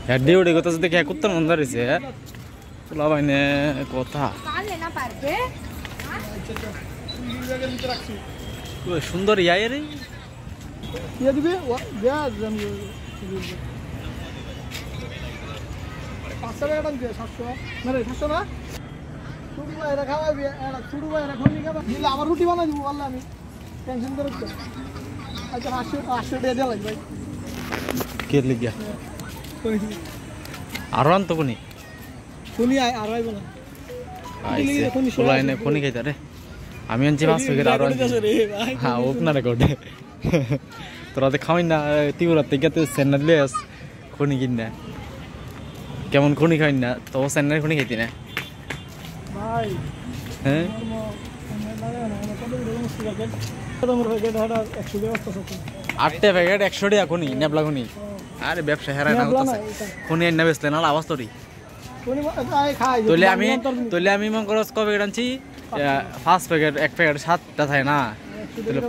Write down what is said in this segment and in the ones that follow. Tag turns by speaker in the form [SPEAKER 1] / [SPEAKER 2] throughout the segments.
[SPEAKER 1] হেডি উড়ে কথা দেখে কুত্তার মন ধরেছে তোলা বাইনে কথা সুন্দর ইয়াই রে ইয়া দিবে পাঁচশো টাকা টান দিয়ে 700 না রে 700 না ছুটু ভাই এরা খাওয়াবি এরা ছুটু ভাই এরা খনি খাবা দিলে আমার রুটি বানাই দিব বললাম আমি টেনশন করে তো আচ্ছা 800 টাকা দিয়ে লাগবে ভাই কে লিগা আরো আনতো কোনি কোনি আর আইব না আইছে কোলাইনে কোনি খাইতা রে আমি আনছি 5 প্যাকেট আরো আনছি হ্যাঁ ওপনা রেকর্ড তোরা তো খাওয়াই না তিউরা থেকে তো সেন্নার লেস কোনি কিনা কেমন কোনি খাই না তো সেন্নার কোনি খাইতি না ভাই হ্যাঁ আটটা প্যাকেট 100 টাকা কোনি নেবলা কোনি আরে ব্যবসা হেরা না হচ্ছে কোনি আইনা বেচলে না আওয়াজ তোরি তোলে আমি মন করস কবে প্যাকেট আনছি 5 প্যাকেট 1 প্যাকেট 7টা থাকে না তাহলে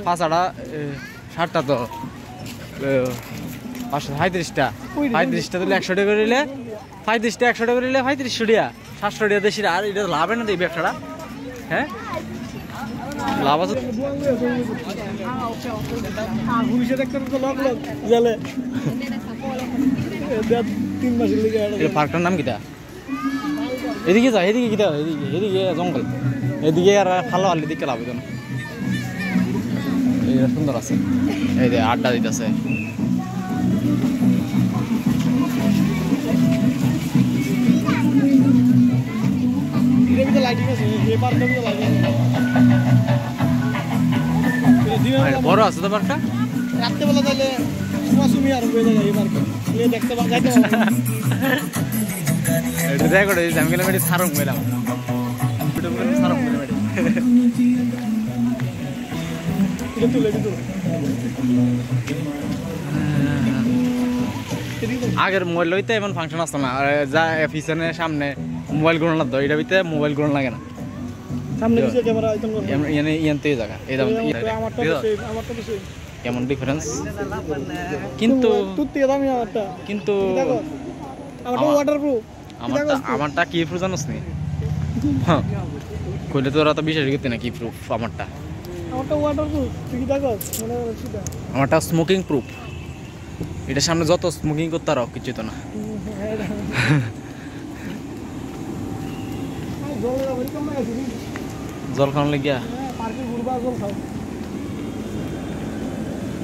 [SPEAKER 1] 5 আড়া 7টা তো 535টা তাহলে 100 টাকা করে নিলে 35টা 100 টাকা করে নিলে 3500 টাকা 700 টাকা দেশি আর এটা লাভ না এই ব্যবসাটা হ্যাঁ লাভ আছে পার্কটার নাম কিটা এদিকে যা এদিকে কিটা এদিকে জঙ্গল এদিকে আর খালো আলি দিকে লাভ হইতো না এইটা সুন্দর আছে এই যে আড্ডা দিতেছে বড় আছে তো পার্কটা রাত্রেবেলা তাহলে সুমাসুমি আর হয়ে যায় এই পার্কে দেখতে যাইতে এটা দেখো আমি গেলাম এটি সারং গেলাম সারং আগের মোবাইল লইতে এমন ফাংশন আসতো না যা পিছনে সামনে মোবাইল গ্রহণ লাগতো এটা ভিতরে মোবাইল গ্রহণ লাগে না সামনে পিছে ক্যামেরা ইয়ানতে জায়গা এই দাম কেমন ডিফারেন্স কিন্তু কিন্তু আমারটা কি প্রুফ জানোস নি কইলে তো ওরা তো বিশ্বাস করতে না কি প্রুফ আমারটা আমারটা স্মোকিং প্রুফ এটা সামনে যত স্মোকিং করতে আর কিছু তো না জল খাওয়ান লাগিয়া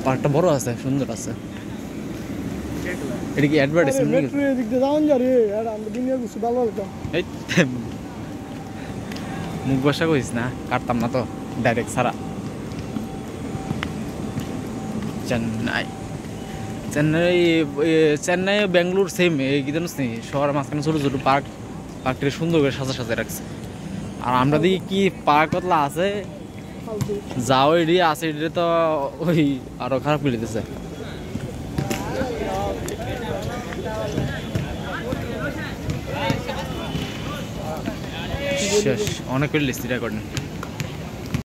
[SPEAKER 1] পার্কটা বড় আছে সুন্দর আছে এটা কি অ্যাডভার্টাইজমেন্ট মুখ বসা কইস না কাটতাম না তো ডাইরেক্ট সারা চেন্নাই বেঙ্গালুর সেম এই কি জানিস নি শহরের মাঝখানে ছোট ছোট পার্কটি সুন্দর করে সাজা রাখছে আর আমরা দেখি কি পার্ক কতলা আছে যাও এটি আছে এটি তো ওই আরো খারাপ করে দিতেছে শেষ অনেক করে লিস্ট রেকর্ড